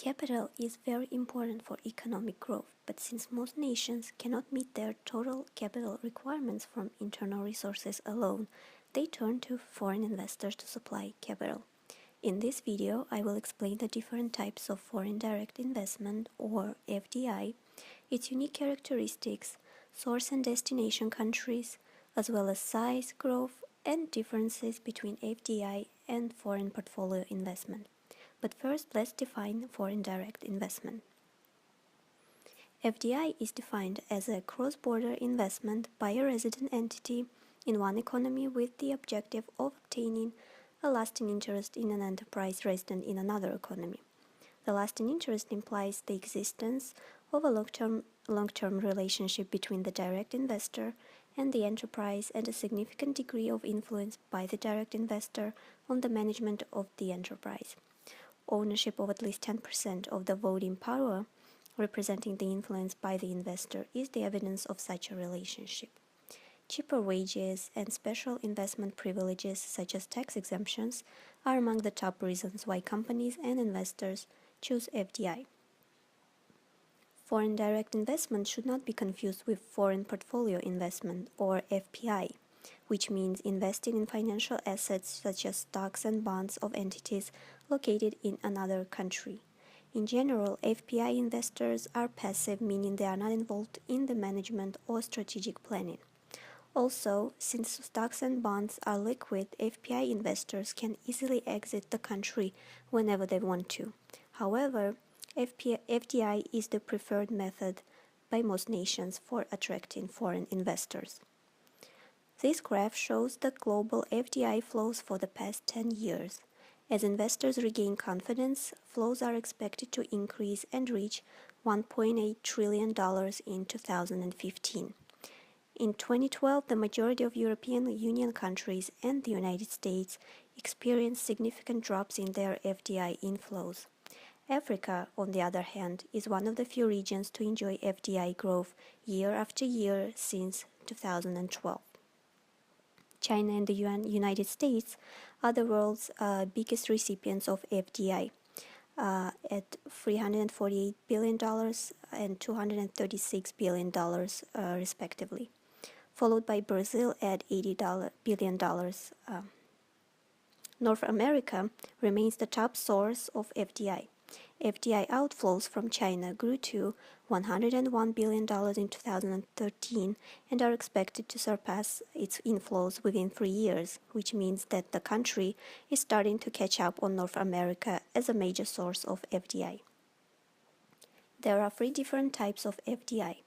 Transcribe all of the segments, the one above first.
Capital is very important for economic growth, but since most nations cannot meet their total capital requirements from internal resources alone, they turn to foreign investors to supply capital. In this video, I will explain the different types of foreign direct investment, or FDI, its unique characteristics, source and destination countries, as well as size, growth, and differences between FDI and foreign portfolio investment. But first, let's define foreign direct investment. FDI is defined as a cross-border investment by a resident entity in one economy with the objective of obtaining a lasting interest in an enterprise resident in another economy. The lasting interest implies the existence of a long-term relationship between the direct investor and the enterprise and a significant degree of influence by the direct investor on the management of the enterprise. Ownership of at least 10% of the voting power, representing the influence by the investor, is the evidence of such a relationship. Cheaper wages and special investment privileges, such as tax exemptions, are among the top reasons why companies and investors choose FDI. Foreign direct investment should not be confused with foreign portfolio investment, or FPI, which means investing in financial assets such as stocks and bonds of entities located in another country. In general, FPI investors are passive, meaning they are not involved in the management or strategic planning. Also, since stocks and bonds are liquid, FPI investors can easily exit the country whenever they want to. However, FDI is the preferred method by most nations for attracting foreign investors. This graph shows the global FDI flows for the past 10 years. As investors regain confidence, flows are expected to increase and reach $1.8 trillion in 2015. In 2012, the majority of European Union countries and the United States experienced significant drops in their FDI inflows. Africa, on the other hand, is one of the few regions to enjoy FDI growth year after year since 2012. China and the United States are the world's biggest recipients of FDI at $348 billion and $236 billion respectively, followed by Brazil at $80 billion. North America remains the top source of FDI. FDI outflows from China grew to $101 billion in 2013 and are expected to surpass its inflows within 3 years, which means that the country is starting to catch up on North America as a major source of FDI. There are 3 different types of FDI.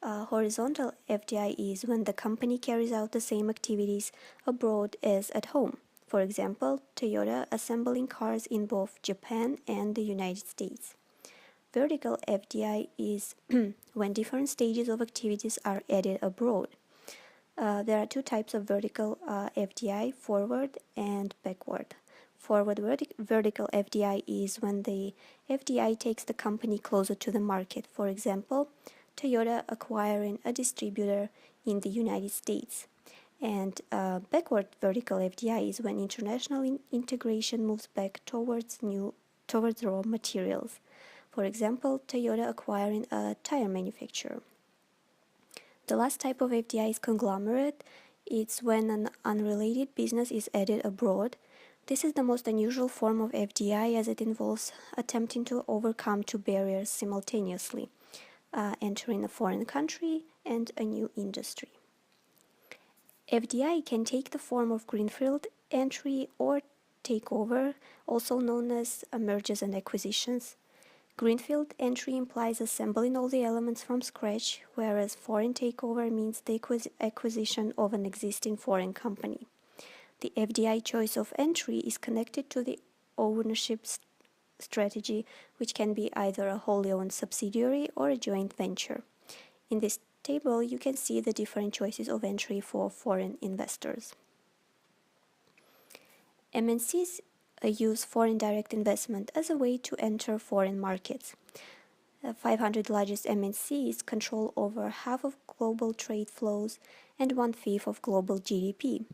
Horizontal FDI is when the company carries out the same activities abroad as at home. For example, Toyota assembling cars in both Japan and the United States. Vertical FDI is when different stages of activities are added abroad. There are 2 types of vertical FDI, forward and backward. Forward vertical FDI is when the FDI takes the company closer to the market. For example, Toyota acquiring a distributor in the United States. And backward vertical FDI is when international integration moves back towards raw materials. For example, Toyota acquiring a tire manufacturer. The last type of FDI is conglomerate. It's when an unrelated business is added abroad. This is the most unusual form of FDI as it involves attempting to overcome 2 barriers simultaneously, entering a foreign country and a new industry. FDI can take the form of greenfield entry or takeover, also known as mergers and acquisitions. Greenfield entry implies assembling all the elements from scratch, whereas foreign takeover means the acquisition of an existing foreign company. The FDI choice of entry is connected to the ownership strategy, which can be either a wholly owned subsidiary or a joint venture. In this table, you can see the different choices of entry for foreign investors. MNCs use foreign direct investment as a way to enter foreign markets. The 500 largest MNCs control over half of global trade flows and 1/5 of global GDP.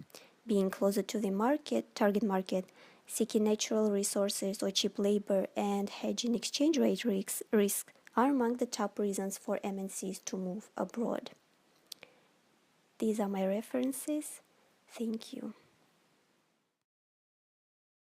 Being closer to the target market, Seeking natural resources or cheap labor and hedging exchange rate risks are among the top reasons for MNCs to move abroad. These are my references. Thank you.